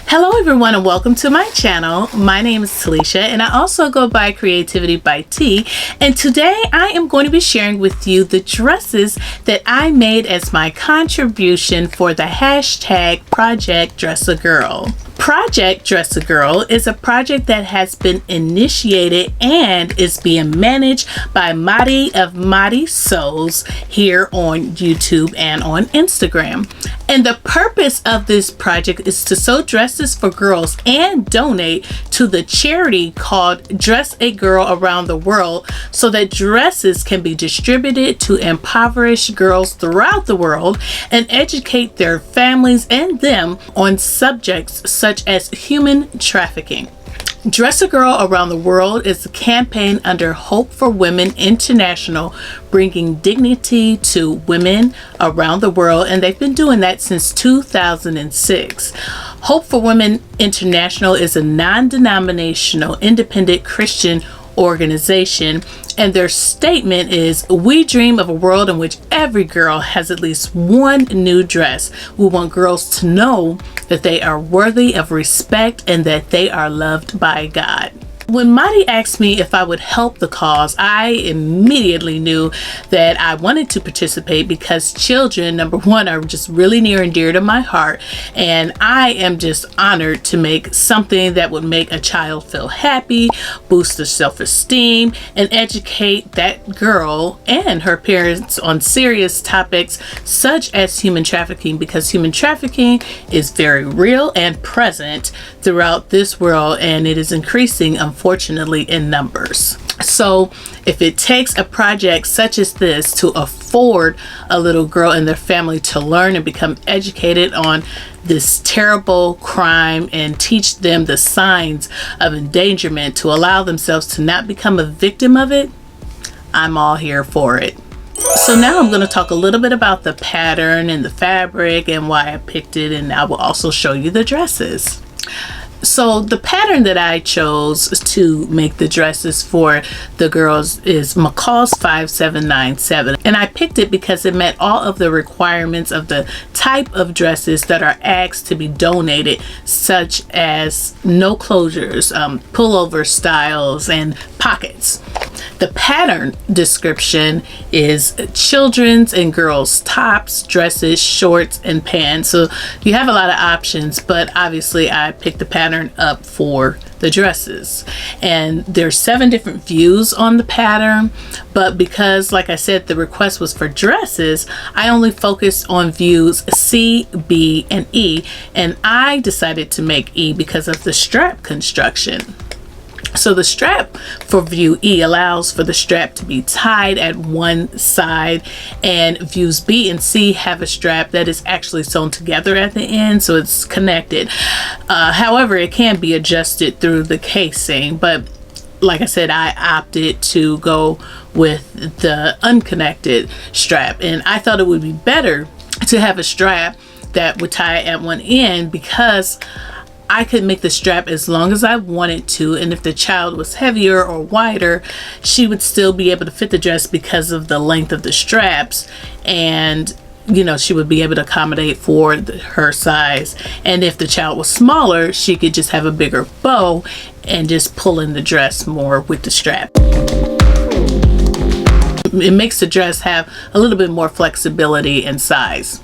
Hello everyone and welcome to my channel. My name is Talisha and I also go by CreativiTeeByT, and today I am going to be sharing with you the dresses that I made as my contribution for the hashtag Project Dress a Girl. Project Dress a Girl is a project that has been initiated and is being managed by Madi of Madi Sews here on YouTube and on Instagram. And the purpose of this project is to sew dresses for girls and donate to the charity called Dress a Girl Around the World, so that dresses can be distributed to impoverished girls throughout the world and educate their families and them on subjects such as human trafficking. Dress a Girl Around the World is a campaign under Hope for Women International, bringing dignity to women around the world, and they've been doing that since 2006. Hope for Women International is a non-denominational independent Christian organization, and their statement is, "We dream of a world in which every girl has at least one new dress. We want girls to know that they are worthy of respect and that they are loved by God." When Madi asked me if I would help the cause, I immediately knew that I wanted to participate because children, number one, are just really near and dear to my heart, and I am just honored to make something that would make a child feel happy, boost their self-esteem, and educate that girl and her parents on serious topics such as human trafficking, because human trafficking is very real and present throughout this world, and it is increasing, unfortunately, in numbers. So if it takes a project such as this to afford a little girl and their family to learn and become educated on this terrible crime and teach them the signs of endangerment to allow themselves to not become a victim of it, I'm all here for it. So now I'm going to talk a little bit about the pattern and the fabric and why I picked it, and I will also show you the dresses. So the pattern that I chose to make the dresses for the girls is McCall's 5797, and I picked it because it met all of the requirements of the type of dresses that are asked to be donated, such as no closures, pullover styles, and pockets. The pattern description is children's and girls' tops, dresses, shorts, and pants. So you have a lot of options, but obviously I picked the pattern up for the dresses. And there's 7 different views on the pattern, but because, like I said, the request was for dresses, I only focused on views C, B, and E, and I decided to make E because of the strap construction. So the strap for view E allows for the strap to be tied at one side, and views B and C have a strap that is actually sewn together at the end, so it's connected. However, it can be adjusted through the casing, but like I said, I opted to go with the unconnected strap, and I thought it would be better to have a strap that would tie at one end, because I could make the strap as long as I wanted to, and if the child was heavier or wider, she would still be able to fit the dress because of the length of the straps, and you know, she would be able to accommodate for her size. And if the child was smaller, she could just have a bigger bow and just pull in the dress more with the strap. It makes the dress have a little bit more flexibility and size.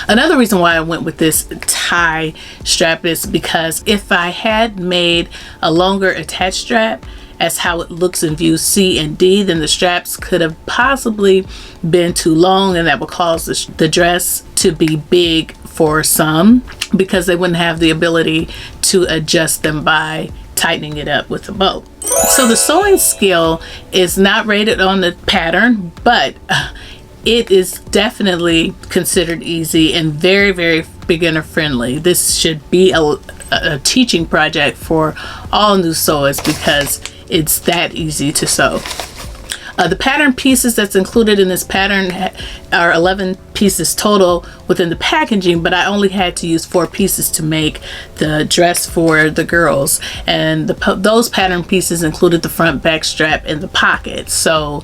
Another reason why I went with this tie strap is because if I had made a longer attached strap, as how it looks in view C and D, then the straps could have possibly been too long, and that would cause the dress to be big for some, because they wouldn't have the ability to adjust them by tightening it up with a bow. So the sewing skill is not rated on the pattern, but it is definitely considered easy and very, very beginner friendly. This should be a teaching project for all new sewers because it's that easy to sew. The pattern pieces that's included in this pattern are 11 pieces total within the packaging, but I only had to use 4 pieces to make the dress for the girls, and those pattern pieces included the front, back strap, and the pocket. So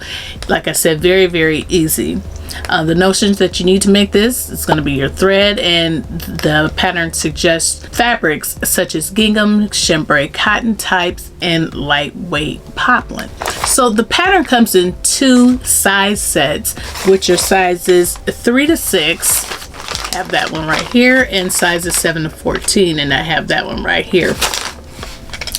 like I said, very, very easy. The notions that you need to make this is going to be your thread, and the pattern suggests fabrics such as gingham, chambray cotton types, and lightweight poplin. So the pattern comes in 2 size sets, which are sizes 3 to 6. I have that one right here, and sizes 7 to 14, and I have that one right here.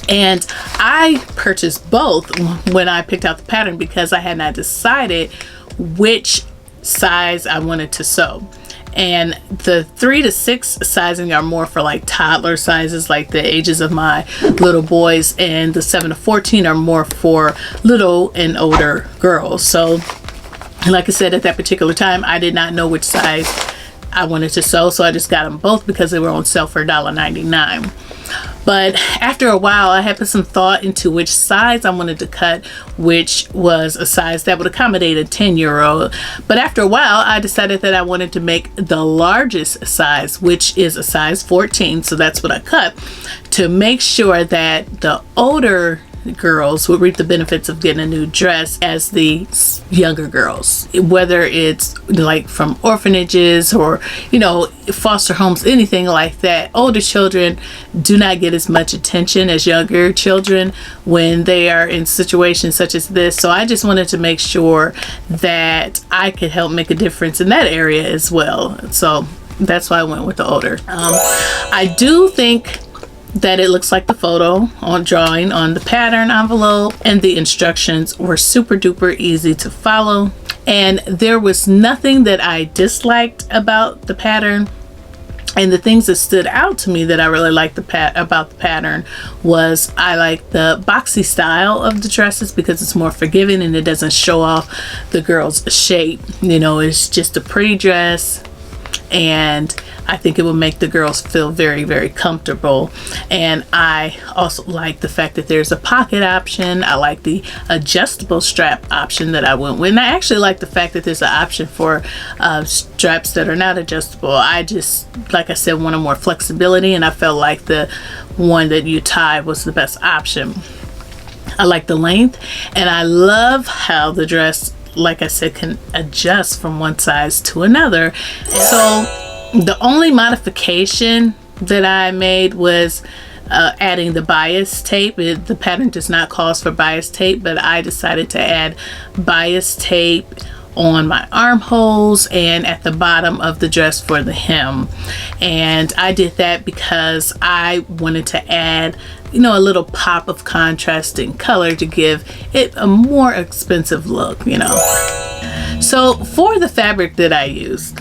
And I purchased both when I picked out the pattern because I had not decided which size I wanted to sew. And the 3 to 6 sizing are more for like toddler sizes, like the ages of my little boys, and the 7 to 14 are more for little and older girls. So like I said, at that particular time I did not know which size I wanted to sew, so I just got them both because they were on sale for $1.99. But after a while, I had put some thought into which size I wanted to cut, which was a size that would accommodate a 10-year-old. But after a while, I decided that I wanted to make the largest size, which is a size 14. So that's what I cut, to make sure that the older girls would reap the benefits of getting a new dress as the younger girls, whether it's like from orphanages or, you know, foster homes, anything like that. Older children do not get as much attention as younger children when they are in situations such as this. So I just wanted to make sure that I could help make a difference in that area as well. So that's why I went with the older. I do think that it looks like the photo on drawing on the pattern envelope, and the instructions were super duper easy to follow, and there was nothing that I disliked about the pattern. And the things that stood out to me that I really liked about the pattern was I like the boxy style of the dresses because it's more forgiving and it doesn't show off the girl's shape. You know, it's just a pretty dress, and I think it will make the girls feel very, very comfortable. And I also like the fact that there's a pocket option. I like the adjustable strap option that I went with, and I actually like the fact that there's an option for straps that are not adjustable. I just, like I said, wanted more flexibility, and I felt like the one that you tie was the best option. I like the length, and I love how the dress, like I said, can adjust from one size to another. So the only modification that I made was adding the bias tape. The pattern does not call for bias tape, but I decided to add bias tape on my armholes and at the bottom of the dress for the hem. And I did that because I wanted to add, you know, a little pop of contrasting color to give it a more expensive look, you know. So for the fabric that I used,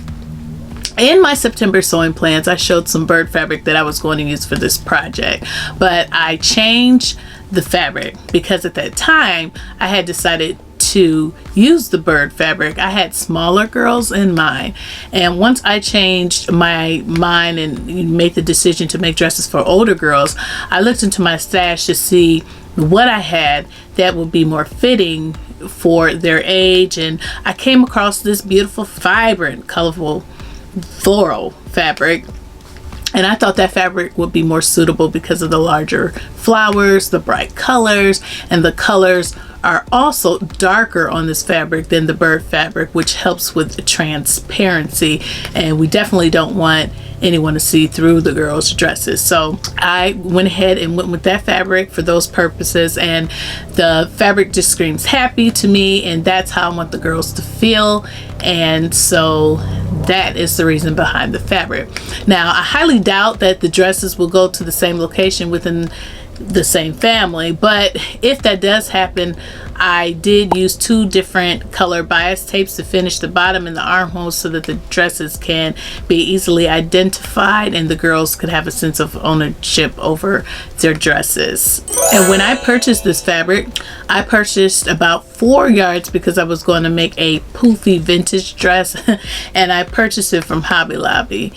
in my September sewing plans, I showed some bird fabric that I was going to use for this project, but I changed the fabric because at that time I had decided to use the bird fabric. I had smaller girls in mind, and once I changed my mind and made the decision to make dresses for older girls, I looked into my stash to see what I had that would be more fitting for their age, and I came across this beautiful, vibrant, colorful floral fabric, and I thought that fabric would be more suitable because of the larger flowers, the bright colors, and the colors are also darker on this fabric than the bird fabric, which helps with transparency, and we definitely don't want anyone to see through the girls' dresses. So I went ahead and went with that fabric for those purposes, and the fabric just screams happy to me, and that's how I want the girls to feel. And so that is the reason behind the fabric. Now, I highly doubt that the dresses will go to the same location within the same family, but if that does happen, I did use 2 different color bias tapes to finish the bottom and the armholes so that the dresses can be easily identified and the girls could have a sense of ownership over their dresses. And when I purchased this fabric, I purchased about 4 yards because I was going to make a poofy vintage dress and I purchased it from Hobby Lobby.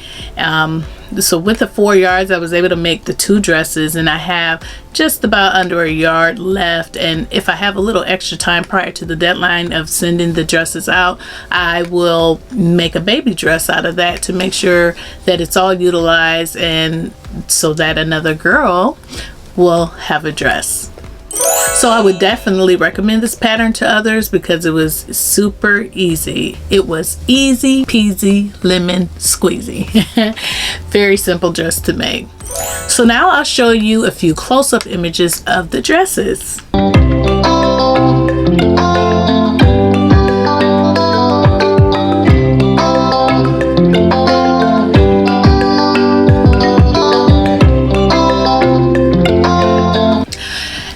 So with the 4 yards, I was able to make the 2 dresses, and I have just about under a yard left. And if I have a little extra time prior to the deadline of sending the dresses out, I will make a baby dress out of that to make sure that it's all utilized, and so that another girl will have a dress. So I would definitely recommend this pattern to others because it was super easy. It was easy peasy lemon squeezy. Very simple dress to make. So now I'll show you a few close-up images of the dresses.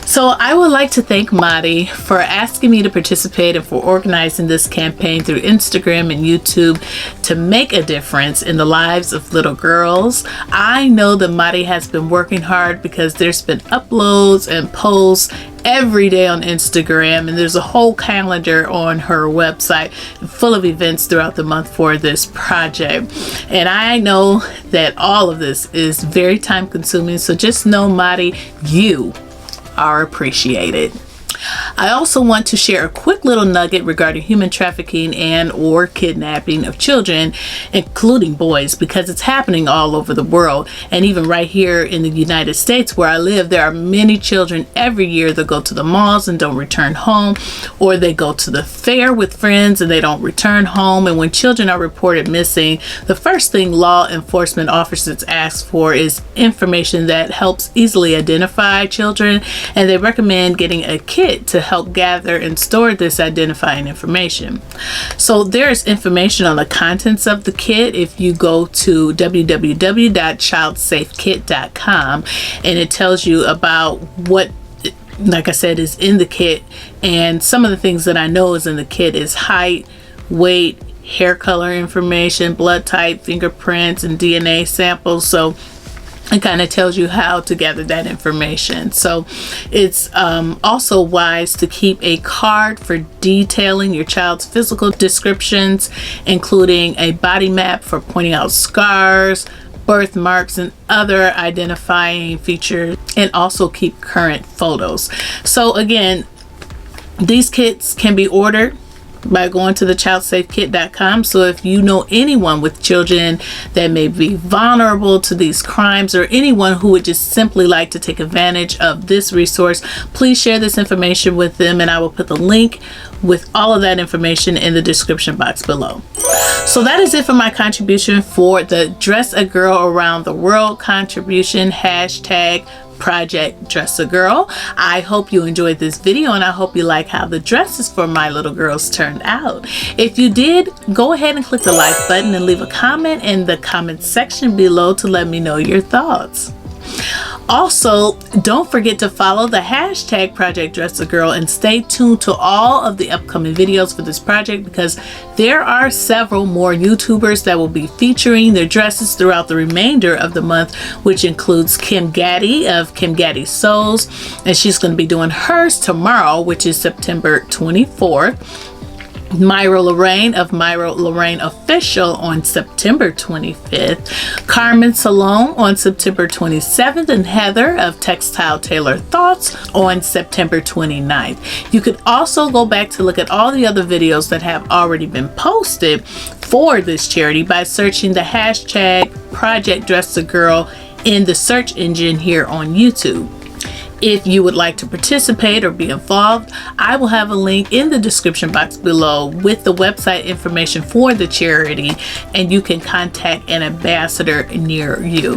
So I would like to thank Madi for asking me to participate and for organizing this campaign through Instagram and YouTube to make a difference in the lives of little girls. I know that Madi has been working hard because there's been uploads and posts every day on Instagram, and there's a whole calendar on her website full of events throughout the month for this project. And I know that all of this is very time consuming, so just know, Madi, you are appreciated. I also want to share a quick little nugget regarding human trafficking and or kidnapping of children, including boys, because it's happening all over the world. And even right here in the United States where I live, there are many children every year that go to the malls and don't return home, or they go to the fair with friends and they don't return home. And when children are reported missing, the first thing law enforcement officers ask for is information that helps easily identify children, and they recommend getting a kit to help gather and store this identifying information. So there's information on the contents of the kit if you go to www.childsafekit.com, and it tells you about what, like I said, is in the kit. And some of the things that I know is in the kit is height, weight, hair color information, blood type, fingerprints, and DNA samples. So it kind of tells you how to gather that information. So it's also wise to keep a card for detailing your child's physical descriptions, including a body map for pointing out scars, birthmarks, and other identifying features, and also keep current photos. So again, these kits can be ordered by going to the childsafekit.com. So if you know anyone with children that may be vulnerable to these crimes, or anyone who would just simply like to take advantage of this resource, please share this information with them, and I will put the link with all of that information in the description box below. So that is it for my contribution for the Dress a Girl Around the World contribution, hashtag Project Dress a Girl. I hope you enjoyed this video, and I hope you like how the dresses for my little girls turned out. If you did, go ahead and click the like button and leave a comment in the comment section below to let me know your thoughts. Also, don't forget to follow the hashtag Project Dress a Girl, and stay tuned to all of the upcoming videos for this project, because there are several more YouTubers that will be featuring their dresses throughout the remainder of the month, which includes Kim Gaddy of Kim Gaddy Sews, and she's going to be doing hers tomorrow, which is September 24th. Myra Lorraine of Myra Lorraine Official on September 25th, Carmen Salome on September 27th, and Heather of Textile Tailor Thoughts on September 29th. You could also go back to look at all the other videos that have already been posted for this charity by searching the hashtag Project Dress a Girl in the search engine here on YouTube. If you would like to participate or be involved, I will have a link in the description box below with the website information for the charity, and you can contact an ambassador near you.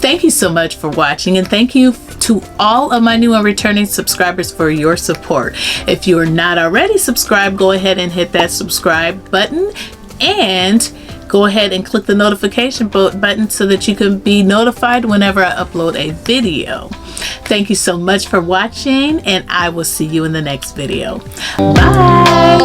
Thank you so much for watching, and thank you to all of my new and returning subscribers for your support. If you are not already subscribed, go ahead and hit that subscribe button, and go ahead and click the notification button so that you can be notified whenever I upload a video. Thank you so much for watching, and I will see you in the next video. Bye!